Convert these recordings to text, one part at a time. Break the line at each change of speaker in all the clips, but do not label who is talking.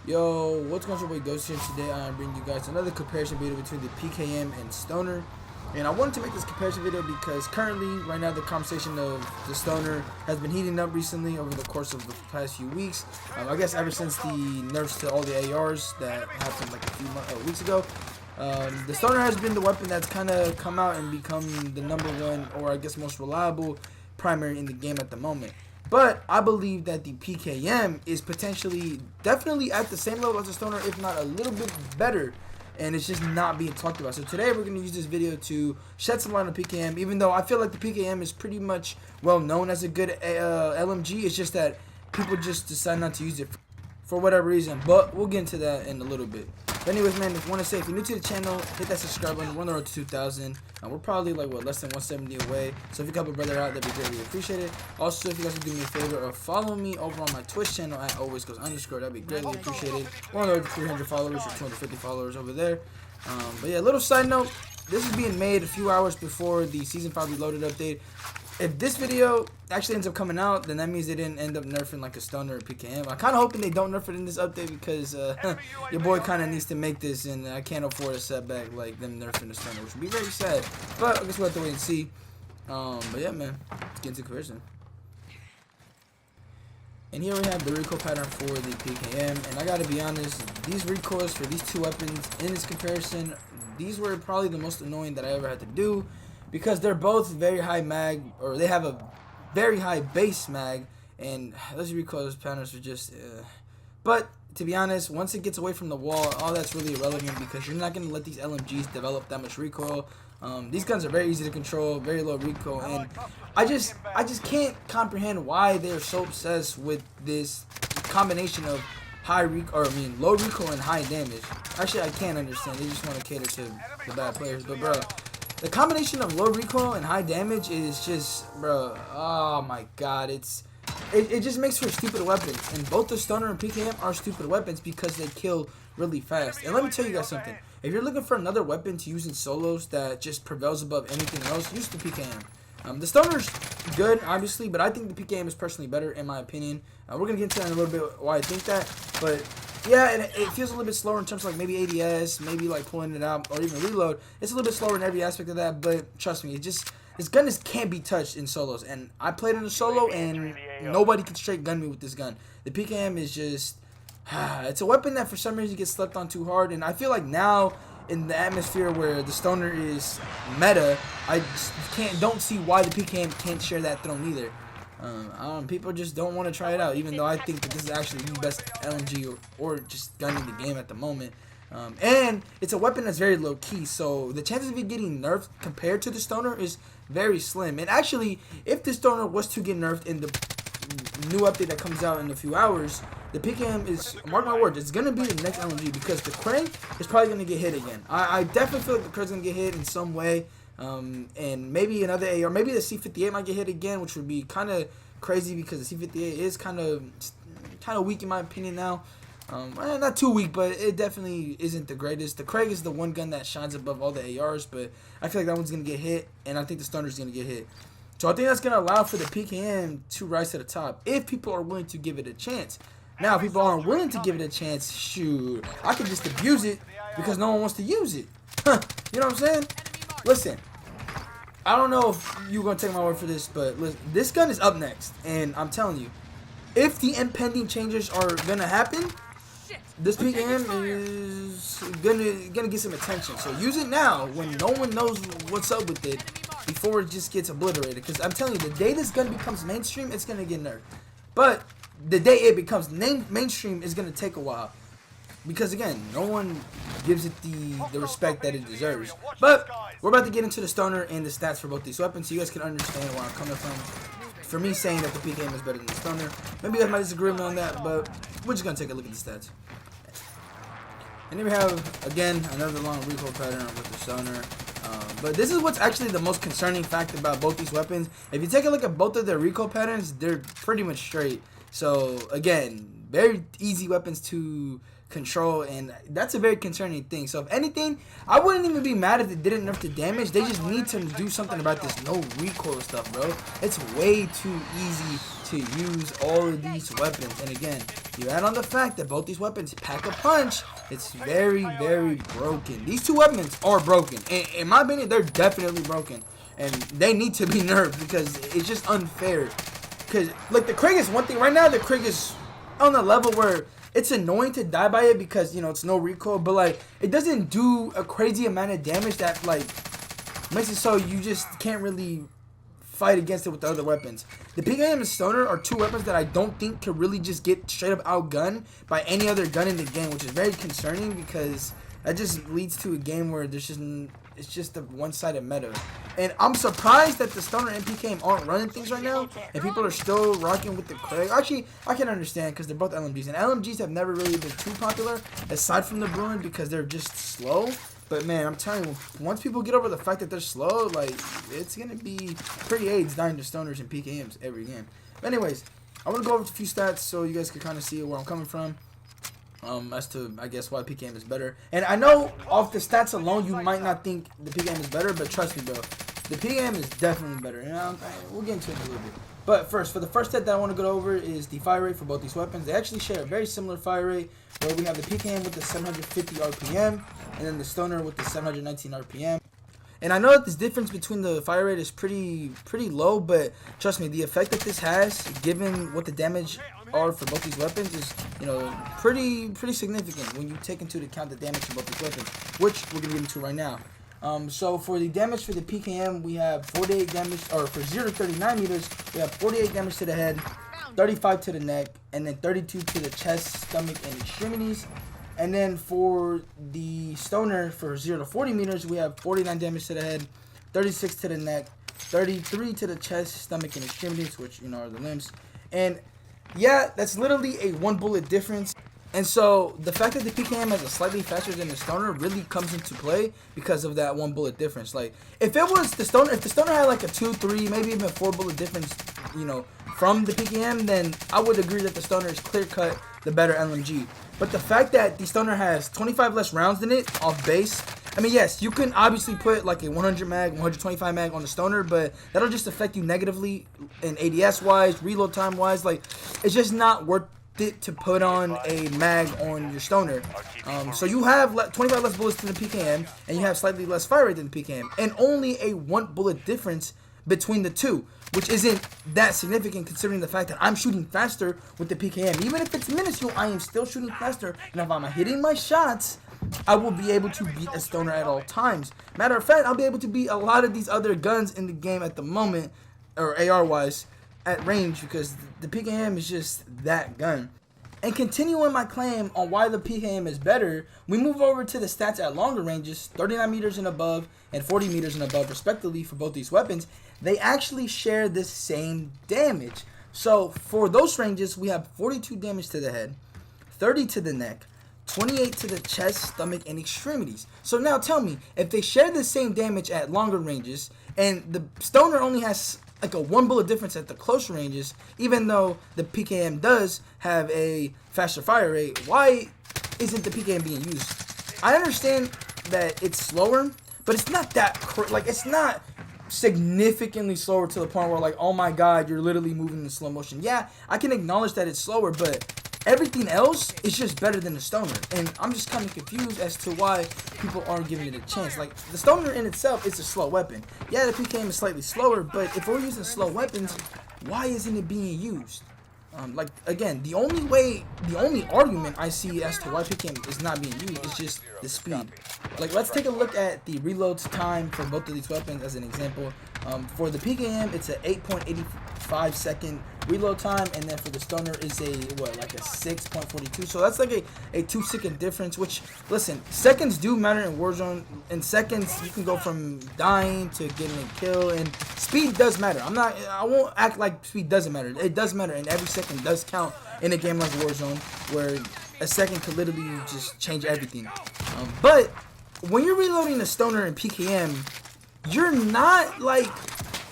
Yo, what's going on, your boy Ghost here. Today I'm bringing you guys another comparison video between the PKM and Stoner. And I wanted to make this comparison video because currently, right now, the conversation of the Stoner has been heating up recently over the course of the past few weeks. I guess ever since the nerfs to all the ARs that happened like a few weeks ago. The Stoner has been the weapon that's kind of come out and become the #1, or I guess most reliable primary in the game at the moment. But I believe that the PKM is potentially definitely at the same level as the Stoner, if not a little bit better, and it's just not being talked about. So today we're going to use this video to shed some light on PKM, even though I feel like the PKM is pretty much well known as a good LMG. It's just that people just decide not to use it for whatever reason, but we'll get into that in a little bit. But anyways, man, if you want to say, if you're new to the channel, hit that subscribe button. We're on the road to 2,000. We're probably like, what, less than 170 away. So if you help a brother out, that'd be greatly appreciated. Also, if you guys would do me a favor of follow me over on my Twitch channel at @alwaysgoes_, that'd be greatly appreciated. We're on the road to 300 followers or 250 followers over there. But yeah, little side note, this is being made a few hours before the Season 5 Reloaded update. If this video actually ends up coming out, then that means they didn't end up nerfing like a Stoner or PKM. I'm kind of hoping they don't nerf it in this update because your boy kind of needs to make this, and I can't afford a setback like them nerfing the Stoner, which would be very sad. But I guess we'll have to wait and see. But yeah, man, let's get into comparison. And here we have the recoil pattern for the PKM, and I gotta be honest, these recoils for these two weapons in this comparison, these were probably the most annoying that I ever had to do, because they're both very high mag, or they have a very high base mag, and those recoil patterns are just but to be honest, once it gets away from the wall, all that's really irrelevant, because you're not going to let these LMGs develop that much recoil. These guns are very easy to control, very low recoil, and I just can't comprehend why they're so obsessed with this combination of low recoil and high damage. Actually, I can't understand. They just want to cater to the bad players, but bro, the combination of low recoil and high damage is just, bro, oh my god, it just makes for stupid weapons. And both the Stoner and PKM are stupid weapons because they kill really fast. And let me tell you guys something. If you're looking for another weapon to use in solos that just prevails above anything else, use the PKM. The Stoner's good, obviously, but I think the PKM is personally better, in my opinion. We're going to get into that in a little bit, why I think that. But yeah, and it feels a little bit slower in terms of like maybe ADS, maybe like pulling it out, or even reload. It's a little bit slower in every aspect of that, but trust me, this gun can't be touched in solos. And I played in a solo, and nobody can straight gun me with this gun. The PKM is just, it's a weapon that for some reason gets slept on too hard, and I feel like now, in the atmosphere where the Stoner is meta, I just don't see why the PKM can't share that throne either. People just don't want to try it out, even though I think that this is actually the best LMG or just gun in the game at the moment. And it's a weapon that's very low key, so the chances of it getting nerfed compared to the Stoner is very slim. And actually, if the Stoner was to get nerfed in the new update that comes out in a few hours, the PKM is, mark my words, it's going to be the next LMG, because the Crank is probably going to get hit again. I definitely feel like the Crank's going to get hit in some way. And maybe another AR, maybe the C58 might get hit again, which would be kind of crazy because the C58 is kind of weak in my opinion now. Not too weak, but it definitely isn't the greatest. The Craig is the one gun that shines above all the ARs, but I feel like that one's going to get hit, and I think the Stoner's going to get hit. So I think that's going to allow for the PKM to rise to the top if people are willing to give it a chance. Now, if people aren't willing to give it a chance, shoot, I could just abuse it because no one wants to use it. You know what I'm saying? Listen, I don't know if you're going to take my word for this, but listen, this gun is up next. And I'm telling you, if the impending changes are going to happen, this PKM is gonna get some attention. So use it now when no one knows what's up with it, before it just gets obliterated. Because I'm telling you, the day this gun becomes mainstream, it's going to get nerfed. But the day it becomes mainstream is going to take a while. Because again, no one gives it the respect that it deserves. But we're about to get into the Stoner and the stats for both these weapons, so you guys can understand where I'm coming from. For me saying that the PKM is better than the Stoner. Maybe you guys might disagree with me on that, but we're just going to take a look at the stats. And here we have, again, another long recoil pattern with the Stoner. But this is what's actually the most concerning fact about both these weapons. If you take a look at both of their recoil patterns, they're pretty much straight. So, again, very easy weapons to control, and that's a very concerning thing. So if anything, I wouldn't even be mad if they didn't nerf the damage. They just need to do something about this no recoil stuff, bro. It's way too easy to use all of these weapons, and again, you add on the fact that both these weapons pack a punch. It's very, very broken. These two weapons are broken. In my opinion, they're definitely broken, and they need to be nerfed because it's just unfair. Because like the Krieg is one thing right now. The Krieg is on a level where it's annoying to die by it because, you know, it's no recoil, but like it doesn't do a crazy amount of damage that like makes it so you just can't really fight against it with the other weapons. The PKM and Stoner are two weapons that I don't think can really just get straight up outgunned by any other gun in the game, which is very concerning because that just leads to a game where there's just it's just a one-sided meta. And I'm surprised that the Stoner and PKM aren't running things right now, and people are still rocking with the Krieg. Actually, I can understand because they're both LMGs, and LMGs have never really been too popular aside from the Bruin because they're just slow. But man, I'm telling you, once people get over the fact that they're slow, like it's gonna be pretty AIDS dying to Stoners and PKMs every game. But anyways, I want to go over a few stats so you guys can kind of see where I'm coming from. As to, I guess, why PKM is better. And I know off the stats alone, you might not think the PKM is better, but trust me, bro, the PKM is definitely better. You know, we'll get into it in a little bit. But first, for the first stat that I want to go over is the fire rate for both these weapons. They actually share a very similar fire rate, where we have the PKM with the 750 RPM, and then the Stoner with the 719 RPM. And I know that this difference between the fire rate is pretty low, but trust me, the effect that this has, given what the damage are for both these weapons, is, you know, pretty significant when you take into account the damage for both these weapons, which we're gonna get into right now. So for the damage for the PKM, we have 48 damage, or for 0 to 39 meters, we have 48 damage to the head, 35 to the neck, and then 32 to the chest, stomach, and extremities. And then for the Stoner, for 0 to 40 meters, we have 49 damage to the head, 36 to the neck, 33 to the chest, stomach, and extremities, which, you know, are the limbs. And yeah, that's literally a 1 bullet difference. And so the fact that the PKM has a slightly faster than the Stoner really comes into play because of that 1 bullet difference. Like if it was the Stoner, if the Stoner had like a 2, 3, maybe even 4 bullet difference, you know, from the PKM, then I would agree that the Stoner is clear cut the better LMG. But the fact that the Stoner has 25 less rounds than it off base, I mean, yes, you can obviously put like a 100 mag, 125 mag on the Stoner, but that'll just affect you negatively in ADS wise, reload time wise. Like, it's just not worth it to put on a mag on your Stoner. So you have 25 less bullets than the PKM, and you have slightly less fire rate than the PKM, and only a 1 bullet difference between the two, which isn't that significant considering the fact that I'm shooting faster with the PKM. Even if it's minuscule, I am still shooting faster, and if I'm hitting my shots, I will be able to beat a Stoner at all times. Matter of fact, I'll be able to beat a lot of these other guns in the game at the moment, or AR wise, at range, because the PKM is just that gun. And continuing my claim on why the PKM is better, we move over to the stats at longer ranges, 39 meters and above and 40 meters and above respectively for both these weapons. They actually share the same damage. So for those ranges, we have 42 damage to the head, 30 to the neck, 28 to the chest, stomach, and extremities. So now tell me, if they share the same damage at longer ranges, and the Stoner only has like a 1 bullet difference at the close ranges, even though the PKM does have a faster fire rate, why isn't the PKM being used? I understand that it's slower, but it's not that, like, it's not significantly slower to the point where, like, oh my god, you're literally moving in slow motion. Yeah, I can acknowledge that it's slower, but everything else is just better than the Stoner, and I'm just kind of confused as to why people aren't giving it a chance. Like, the Stoner in itself is a slow weapon. Yeah, the PKM is slightly slower, but if we're using slow weapons, why isn't it being used? Like, again, the only argument I see as to why PKM is not being used is just the speed. Like, let's take a look at the reload time for both of these weapons as an example. For the PKM, it's an 8.85 second reload time, and then for the Stoner is a, what, like a 6.42. So that's like a 2-second difference, which, listen, seconds do matter in Warzone. In seconds, you can go from dying to getting a kill, and speed does matter. I won't act like speed doesn't matter. It does matter, and every second does count in a game like Warzone, where a second could literally just change everything. But when you're reloading a Stoner and PKM, you're not like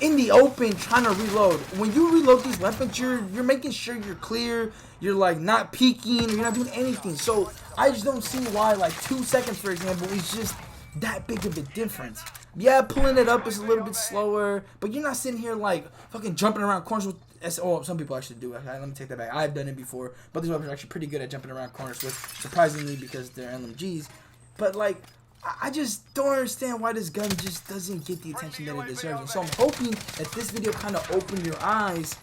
in the open trying to reload. When you reload these weapons, you're making sure you're clear. You're like not peeking. You're not doing anything. So I just don't see why like 2 seconds, for example, is just that big of a difference. Yeah, pulling it up is a little bit slower, but you're not sitting here like fucking jumping around corners with. Oh, some people actually do. Okay, let me take that back. I've done it before, but these weapons are actually pretty good at jumping around corners with, surprisingly, because they're LMGs. But like, I just don't understand why this gun just doesn't get the attention that it deserves. And so I'm hoping that this video kind of opened your eyes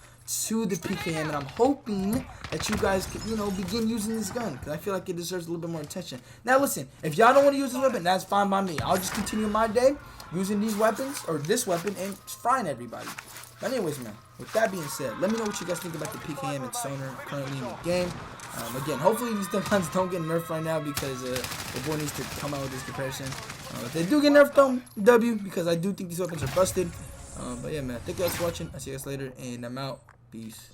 to the PKM, and I'm hoping that you guys can, you know, begin using this gun, because I feel like it deserves a little bit more attention. Now listen, if y'all don't want to use this weapon, that's fine by me. I'll just continue my day using these weapons, or this weapon, and frying everybody. But anyways, man, with that being said, let me know what you guys think about the PKM and Stoner currently in the game. Again, hopefully these guns don't get nerfed right now, because the boy needs to come out with this comparison. If they do get nerfed, though, W, because I do think these weapons are busted. But yeah, man, thank you guys for watching. I'll see you guys later, and I'm out. Peace.